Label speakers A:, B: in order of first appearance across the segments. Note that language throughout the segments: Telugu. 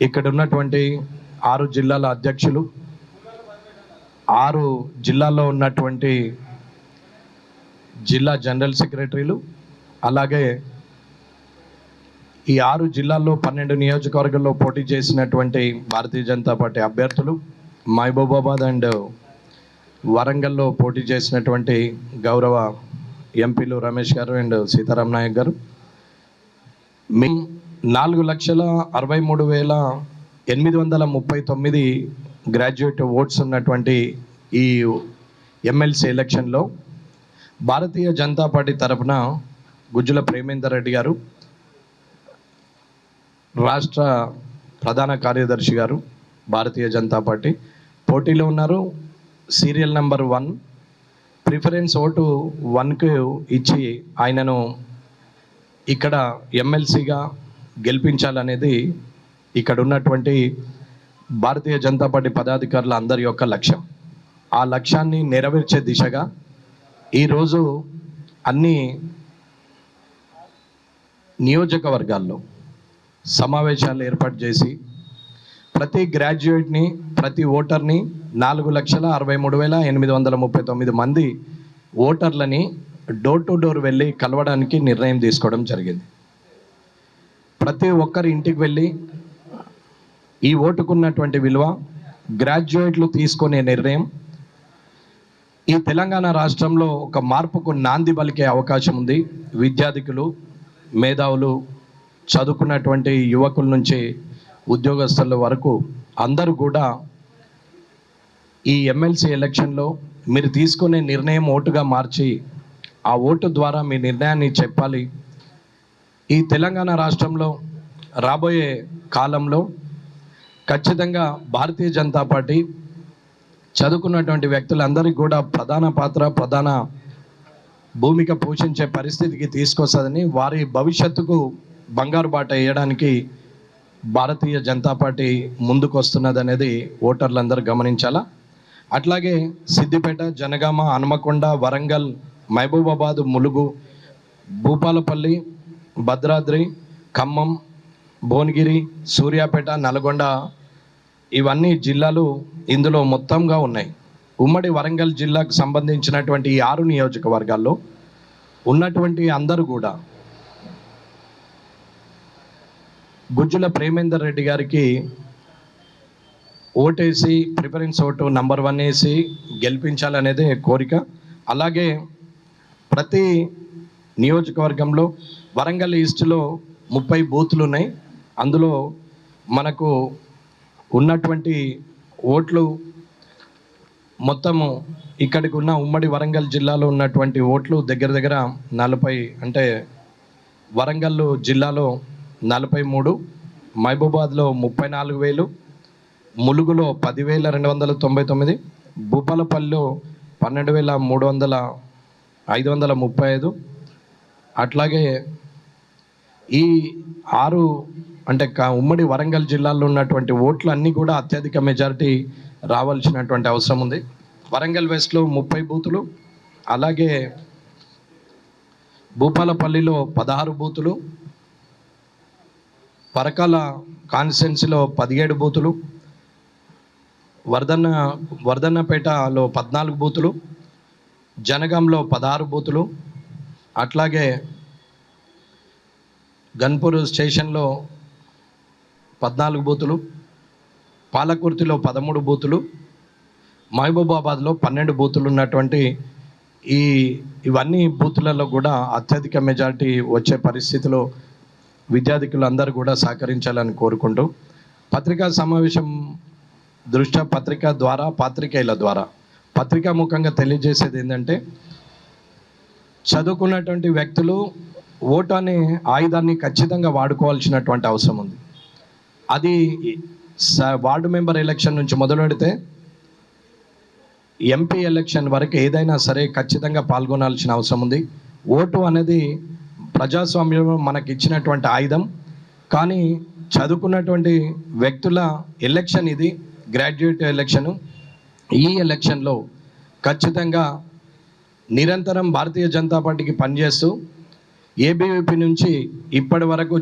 A: ఇక్కడ ఉన్నటువంటి 6 జిల్లాల అధ్యక్షులు, 6 జిల్లాల్లో ఉన్నటువంటి జిల్లా జనరల్ సెక్రటరీలు, అలాగే ఈ 6 జిల్లాల్లో 12 నియోజకవర్గాల్లో పోటీ చేసినటువంటి భారతీయ జనతా పార్టీ అభ్యర్థులు, మహబూబాబాద్ అండ్ వరంగల్లో పోటీ చేసినటువంటి గౌరవ ఎంపీలు రమేష్ గారు అండ్ సీతారాం నాయక్ గారు, 4,63,839 గ్రాడ్యుయేట్ ఓట్స్ ఉన్నటువంటి ఈ ఎమ్మెల్సీ ఎలక్షన్లో భారతీయ జనతా పార్టీ తరఫున గుజ్జుల ప్రేమేందర్ రెడ్డి గారు, రాష్ట్ర ప్రధాన కార్యదర్శి గారు భారతీయ జనతా పార్టీ పోటీలో ఉన్నారు. సీరియల్ నెంబర్ 1 ప్రిఫరెన్స్ ఓటు 1కు ఇచ్చి ఆయనను ఇక్కడ ఎమ్మెల్సీగా గెలిపించాలనేది ఇక్కడ ఉన్నటువంటి భారతీయ జనతా పార్టీ పదాధికారుల అందరి యొక్క లక్ష్యం. ఆ లక్ష్యాన్ని నెరవేర్చే దిశగా ఈరోజు అన్ని నియోజకవర్గాల్లో సమావేశాలు ఏర్పాటు చేసి ప్రతి గ్రాడ్యుయేట్ని, ప్రతి ఓటర్ని 4,63,839 మంది ఓటర్లని డోర్ టు డోర్ వెళ్ళి కలవడానికి నిర్ణయం తీసుకోవడం జరిగింది. ప్రతి ఒక్కరి ఇంటికి వెళ్ళి ఈ ఓటుకున్నటువంటి విలువ, గ్రాడ్యుయేట్లు తీసుకునే నిర్ణయం ఈ తెలంగాణ రాష్ట్రంలో ఒక మార్పుకు నాంది పలికే అవకాశం ఉంది. విద్యార్థికులు, మేధావులు, చదువుకున్నటువంటి యువకుల నుంచి ఉద్యోగస్తుల వరకు అందరూ కూడా ఈ ఎమ్మెల్సీ ఎలక్షన్లో మీరు తీసుకునే నిర్ణయం ఓటుగా మార్చి ఆ ఓటు ద్వారా మీ నిర్ణయాన్ని చెప్పాలి. ఈ తెలంగాణ రాష్ట్రంలో రాబోయే కాలంలో ఖచ్చితంగా భారతీయ జనతా పార్టీ చదువుకున్నటువంటి వ్యక్తులందరికీ కూడా ప్రధాన భూమిక పోషించే పరిస్థితికి తీసుకొస్తుందని, వారి భవిష్యత్తుకు బంగారు బాట వేయడానికి భారతీయ జనతా పార్టీ ముందుకు వస్తున్నది అనేది ఓటర్లందరూ గమనించాలా. అట్లాగే సిద్దిపేట, జనగామ, హనుమకొండ, వరంగల్, మహబూబాబాద్, ములుగు, భూపాలపల్లి, భద్రాద్రి, ఖమ్మం, భువనగిరి, సూర్యాపేట, నల్గొండ ఇవన్నీ జిల్లాలు ఇందులో మొత్తంగా ఉన్నాయి. ఉమ్మడి వరంగల్ జిల్లాకు సంబంధించినటువంటి ఈ 6 నియోజకవర్గాల్లో ఉన్నటువంటి అందరూ కూడా గుజ్జుల ప్రేమేందర్ రెడ్డి గారికి ఓటేసి ప్రిఫరెన్స్ ఓటు నంబర్ 1 వేసి గెలిపించాలనేదే కోరిక. అలాగే ప్రతి నియోజకవర్గంలో వరంగల్ ఈస్ట్లో 30 బూతులు ఉన్నాయి. అందులో మనకు ఉన్నటువంటి ఓట్లు మొత్తము ఇక్కడికి ఉన్న ఉమ్మడి వరంగల్ జిల్లాలో ఉన్నటువంటి ఓట్లు దగ్గర 40, అంటే వరంగల్ జిల్లాలో 43, మహబూబాబాద్లో 34,000, ములుగులో 10,299, భూపాలపల్లిలో 12,535. అట్లాగే ఈ 6 అంటే ఉమ్మడి వరంగల్ జిల్లాలో ఉన్నటువంటి ఓట్లు అన్నీ కూడా అత్యధిక మెజారిటీ రావాల్సినటువంటి అవసరం ఉంది. వరంగల్ వెస్ట్లో 30 బూతులు, అలాగే భూపాలపల్లిలో 16 బూతులు, పరకాల కాన్స్టిట్యున్సీలో 17 బూతులు, వర్ధన్నపేటలో 14 బూతులు, జనగాంలో 16 బూతులు, అట్లాగే గన్పూర్ స్టేషన్లో 14 బూతులు, పాలకుర్తిలో 13 బూతులు, మహబూబాబాద్లో 12 బూతులు ఉన్నటువంటి ఇవన్నీ బూతులలో కూడా అత్యధిక మెజారిటీ వచ్చే పరిస్థితిలో విద్యార్థికులు అందరూ కూడా సహకరించాలని కోరుకుంటూ, పత్రికా సమావేశం దృష్ట్యా పాత్రికేయుల ద్వారా పత్రికాముఖంగా తెలియజేసేది ఏంటంటే, చదువుకున్నటువంటి వ్యక్తులు ఓటు అనే ఆయుధాన్ని ఖచ్చితంగా వాడుకోవాల్సినటువంటి అవసరం ఉంది. అది వార్డు మెంబర్ ఎలక్షన్ నుంచి మొదలు పెడితే ఎంపీ ఎలక్షన్ వరకు ఏదైనా సరే ఖచ్చితంగా పాల్గొనాల్సిన అవసరం ఉంది. ఓటు అనేది ప్రజాస్వామ్యంలో మనకి ఇచ్చినటువంటి ఆయుధం. కానీ చదువుకున్నటువంటి వ్యక్తుల ఎలక్షన్ ఇది, గ్రాడ్యుయేట్ ఎలక్షను. ఈ ఎలక్షన్లో ఖచ్చితంగా నిరంతరం భారతీయ జనతా పార్టీకి పనిచేస్తూ ఏబీవీపీ నుంచి ఇప్పటి వరకు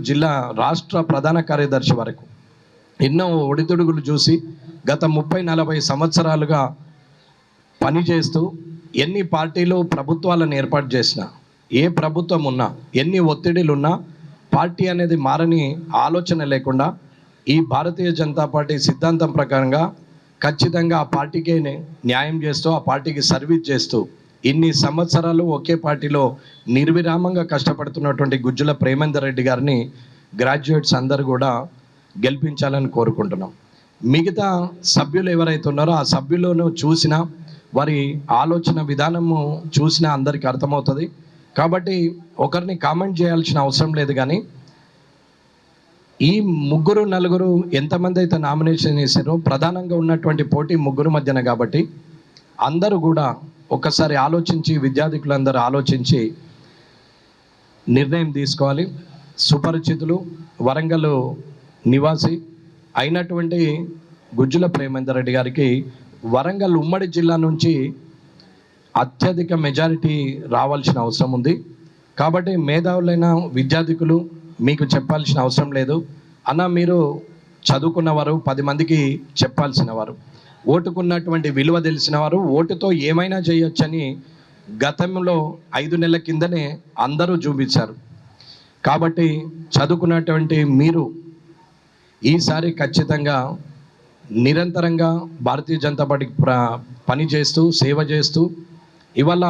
A: రాష్ట్ర ప్రధాన కార్యదర్శి వరకు ఎన్నో ఒడిదుడుగులు చూసి గత 30-40 సంవత్సరాలుగా పనిచేస్తూ ఎన్ని పార్టీలు ప్రభుత్వాలను ఏర్పాటు చేసినా, ఏ ప్రభుత్వం ఉన్నా, ఎన్ని ఒత్తిడిలు ఉన్నా పార్టీ అనేది మారని ఆలోచన లేకుండా ఈ భారతీయ జనతా పార్టీ సిద్ధాంతం ప్రకారంగా ఖచ్చితంగా ఆ పార్టీకే న్యాయం చేస్తూ, ఆ పార్టీకి సర్వీస్ చేస్తూ ఇన్ని సంవత్సరాలు ఒకే పార్టీలో నిర్విరామంగా కష్టపడుతున్నటువంటి గుజ్జుల ప్రేమేందర్ రెడ్డి గారిని గ్రాడ్యుయేట్స్ అందరూ కూడా గెలిపించాలని కోరుకుంటున్నాం. మిగతా సభ్యులు ఎవరైతే ఉన్నారో ఆ సభ్యులను చూసినా, వారి ఆలోచన విధానము చూసినా అందరికీ అర్థమవుతుంది. కాబట్టి ఒకరిని కామెంట్ చేయాల్సిన అవసరం లేదు. కానీ ఈ 3-4 ఎంతమంది అయితే నామినేషన్ చేశారో ప్రధానంగా ఉన్నటువంటి పోటీ 3 మధ్యన, కాబట్టి అందరూ కూడా ఒక్కసారి ఆలోచించి, విద్యార్థులందరూ ఆలోచించి నిర్ణయం తీసుకోవాలి. సుపరిచితులు, వరంగల్ నివాసి అయినటువంటి గుజ్జుల ప్రేమేందర్ రెడ్డి గారికి వరంగల్ ఉమ్మడి జిల్లా నుంచి అత్యధిక మెజారిటీ రావాల్సిన అవసరం ఉంది. కాబట్టి మేధావులైన విద్యార్థికులు మీకు చెప్పాల్సిన అవసరం లేదు. అన్న, మీరు చదువుకున్నవారు, 10 మందికి చెప్పాల్సిన వారు, ఓటుకున్నటువంటి విలువ తెలిసిన వారు, ఓటుతో ఏమైనా చేయొచ్చని గతంలో 5 నెలల కిందనే అందరూ చూపించారు. కాబట్టి చదువుకున్నటువంటి మీరు ఈసారి ఖచ్చితంగా నిరంతరంగా భారతీయ జనతా పార్టీకి పనిచేస్తూ, సేవ చేస్తూ ఇవాళ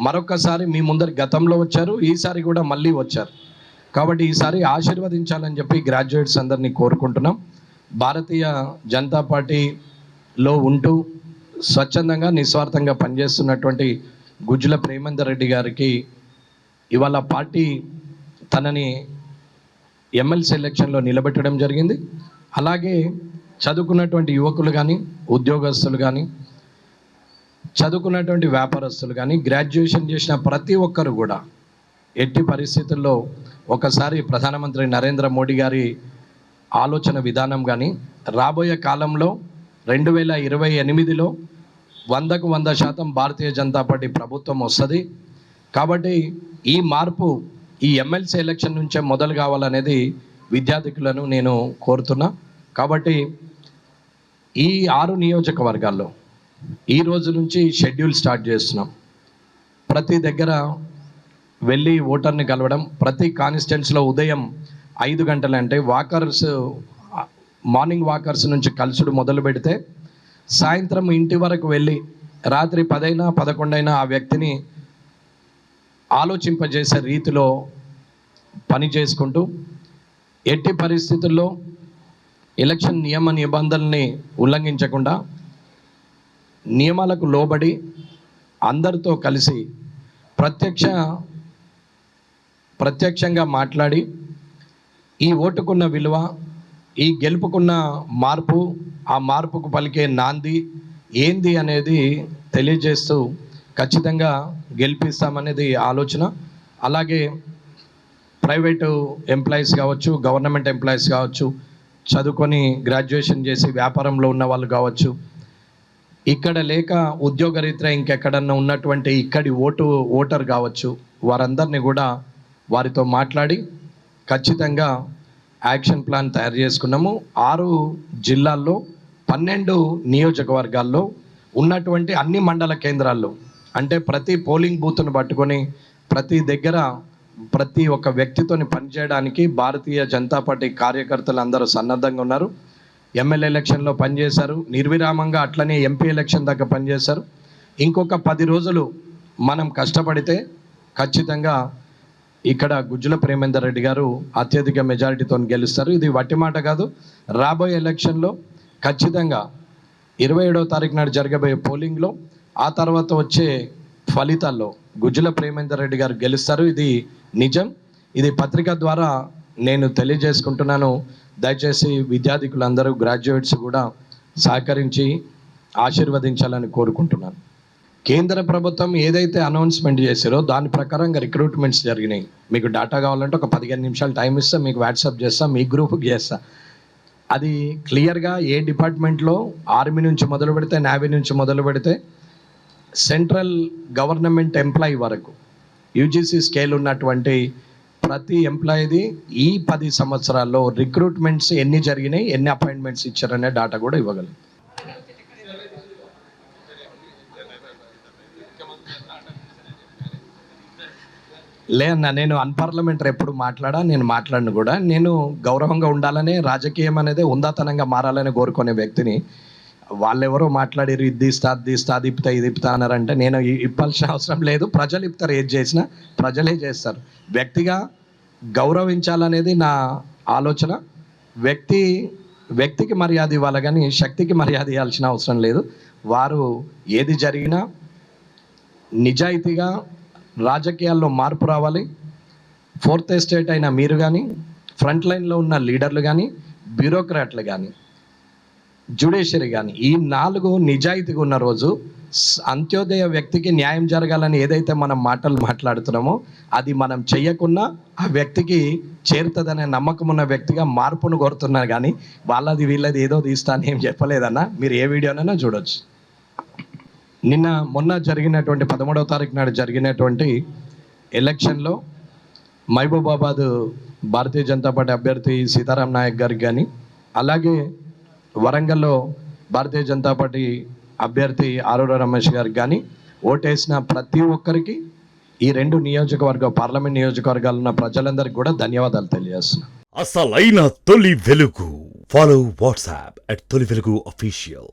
A: మరొకసారి మీ ముందరి గతంలో వచ్చారు, ఈసారి కూడా మళ్ళీ వచ్చారు. కాబట్టి ఈసారి ఆశీర్వదించాలని చెప్పి గ్రాడ్యుయేట్స్ అందరినీ కోరుకుంటున్నాం. భారతీయ జనతా పార్టీలో ఉంటూ స్వచ్ఛందంగా, నిస్వార్థంగా పనిచేస్తున్నటువంటి గుజ్జుల ప్రేమేందర్ రెడ్డి గారికి ఇవాళ పార్టీ తనని ఎమ్మెల్సీ ఎలక్షన్లో నిలబెట్టడం జరిగింది. అలాగే చదువుకున్నటువంటి యువకులు కానీ, ఉద్యోగస్తులు కానీ, చదువుకున్నటువంటి వ్యాపారస్తులు కానీ, గ్రాడ్యుయేషన్ చేసిన ప్రతి ఒక్కరు కూడా ఎట్టి పరిస్థితుల్లో ఒకసారి ప్రధానమంత్రి నరేంద్ర మోడీ గారి ఆలోచన విధానం కానీ, రాబోయే కాలంలో 2028లో 100కు 100% భారతీయ జనతా పార్టీ ప్రభుత్వం వస్తుంది. కాబట్టి ఈ మార్పు ఈ ఎమ్మెల్సీ ఎలక్షన్ నుంచే మొదలు కావాలనేది విద్యార్థికులను నేను కోరుతున్నా. కాబట్టి ఈ 6 నియోజకవర్గాల్లో ఈ రోజు నుంచి షెడ్యూల్ స్టార్ట్ చేస్తున్నాం. ప్రతి దగ్గర వెళ్ళి ఓటర్ని కలవడం, ప్రతి కాన్స్టిట్యున్సీలో ఉదయం 5 గంటలంటే వాకర్స్, మార్నింగ్ వాకర్స్ నుంచి కలుసుడు మొదలు పెడితే సాయంత్రం ఇంటి వరకు వెళ్ళి రాత్రి 10 అయినా 11 అయినా ఆ వ్యక్తిని ఆలోచింపజేసే రీతిలో పని చేసుకుంటూ ఎట్టి పరిస్థితుల్లో ఎలక్షన్ నియమ నిబంధనల్ని ఉల్లంఘించకుండా నియమాలకు లోబడి అందరితో కలిసి ప్రత్యక్షంగా మాట్లాడి ఈ ఓటుకున్న విలువ, ఈ గెలుపుకున్న మార్పు, ఆ మార్పుకు పలికే నాంది ఏంది అనేది తెలియజేస్తూ ఖచ్చితంగా గెలిపిస్తామనేది ఆలోచన. అలాగే ప్రైవేటు ఎంప్లాయీస్ కావచ్చు, గవర్నమెంట్ ఎంప్లాయీస్ కావచ్చు, చదువుకొని గ్రాడ్యుయేషన్ చేసి వ్యాపారంలో ఉన్న వాళ్ళు కావచ్చు, ఇక్కడ లేక ఉద్యోగరీత్యా ఇంకెక్కడన్నా ఉన్నటువంటి ఇక్కడి ఓటర్ కావచ్చు, వారందరినీ కూడా వారితో మాట్లాడి ఖచ్చితంగా యాక్షన్ ప్లాన్ తయారు చేసుకున్నాము. 6 జిల్లాల్లో 12 నియోజకవర్గాల్లో ఉన్నటువంటి అన్ని మండల కేంద్రాల్లో, అంటే ప్రతి పోలింగ్ బూత్ను పట్టుకొని ప్రతి దగ్గర ప్రతి ఒక్క వ్యక్తితోని పనిచేయడానికి భారతీయ జనతా పార్టీ కార్యకర్తలు అందరూ సన్నద్ధంగా ఉన్నారు. ఎమ్మెల్యే ఎలక్షన్లో పనిచేశారు, నిర్విరామంగా అట్లనే ఎంపీ ఎలక్షన్ దాకా పనిచేశారు. ఇంకొక 10 రోజులు మనం కష్టపడితే ఖచ్చితంగా ఇక్కడ గుజ్జుల ప్రేమేందర్ రెడ్డి గారు అత్యధిక మెజారిటీతో గెలుస్తారు. ఇది వట్టి మాట కాదు. రాబోయే ఎలక్షన్లో ఖచ్చితంగా 27వ తారీఖు నాడు జరగబోయే పోలింగ్లో, ఆ తర్వాత వచ్చే ఫలితాల్లో గుజ్జుల ప్రేమేందర్ రెడ్డి గారు గెలుస్తారు. ఇది నిజం. ఇది పత్రిక ద్వారా నేను తెలియజేసుకుంటున్నాను. దయచేసి విద్యార్థికులందరూ, గ్రాడ్యుయేట్స్ కూడా సహకరించి ఆశీర్వదించాలని కోరుకుంటున్నాను. కేంద్ర ప్రభుత్వం ఏదైతే అనౌన్స్మెంట్ చేశారో దాని ప్రకారంగా రిక్రూట్మెంట్స్ జరిగినాయి. మీకు డేటా కావాలంటే ఒక 15 నిమిషాలు టైం ఇస్తా, మీకు వాట్సాప్ చేస్తా, మీ గ్రూప్కి చేస్తా. అది క్లియర్గా ఏ డిపార్ట్మెంట్లో, ఆర్మీ నుంచి మొదలు పెడితే, నేవీ నుంచి మొదలు పెడితే, సెంట్రల్ గవర్నమెంట్ ఎంప్లాయీ వరకు యూజీసీ స్కేల్ ఉన్నటువంటి ప్రతి ఎంప్లాయీది ఈ 10 సంవత్సరాల్లో రిక్రూట్మెంట్స్ ఎన్ని జరిగినాయి, ఎన్ని అపాయింట్మెంట్స్ ఇచ్చారనే డాటా కూడా ఇవ్వగలం. లేదన్నా, నేను అన్పార్లమెంటరీ ఎప్పుడు నేను మాట్లాడను కూడా. నేను గౌరవంగా ఉండాలనే, రాజకీయం అనేది ఉందాతనంగా మారాలని కోరుకునే వ్యక్తిని. వాళ్ళెవరో మాట్లాడిరు, ఇది తీస్తా అది తీస్తా, అది ఇప్పుతా ఇది ఇప్పుతా అన్నారంటే నేను ఇప్పాల్సిన అవసరం లేదు. ప్రజలు ఇప్పుతారు, ఏది చేసినా ప్రజలే చేస్తారు. వ్యక్తిగా గౌరవించాలనేది నా ఆలోచన. వ్యక్తికి మర్యాద ఇవ్వాలి కానీ శక్తికి మర్యాద ఇవ్వాల్సిన అవసరం లేదు. వారు ఏది జరిగినా నిజాయితీగా, రాజకీయాల్లో మార్పు రావాలి. ఫోర్త్ ఎస్టేట్ అయిన మీరు కానీ, ఫ్రంట్ లైన్లో ఉన్న లీడర్లు కానీ, బ్యూరోక్రాట్లు కానీ, జ్యుడిషియరీ కానీ, ఈ 4 నిజాయితీగా ఉన్న రోజు అంత్యోదయ వ్యక్తికి న్యాయం జరగాలని ఏదైతే మనం మాట్లాడుతున్నామో అది మనం చెయ్యకున్నా ఆ వ్యక్తికి చేరుతుందనే నమ్మకం ఉన్న వ్యక్తిగా మార్పును కోరుతున్నారు. కానీ వాళ్ళది వీళ్ళది ఏదో తీస్తా అని ఏం చెప్పలేదన్నా. మీరు ఏ వీడియోనైనా చూడొచ్చు. మొన్న జరిగినటువంటి 13వ తారీఖు నాడు జరిగినటువంటి ఎలక్షన్లో మహబూబాబాద్ భారతీయ జనతా పార్టీ అభ్యర్థి సీతారాం నాయక్ గారికి కానీ, అలాగే వరంగల్లో భారతీయ జనతా పార్టీ అభ్యర్థి ఆరూర రమేష్ గారికి కానీ ఓటేసిన ప్రతి ఒక్కరికి ఈ 2 పార్లమెంట్ నియోజకవర్గాలు ఉన్న ప్రజలందరికీ కూడా ధన్యవాదాలు తెలియజేస్తున్నాను.
B: అసలైన తొలి వెలుగు. ఫాలో వాట్సాప్ @తొలి వెలుగు official.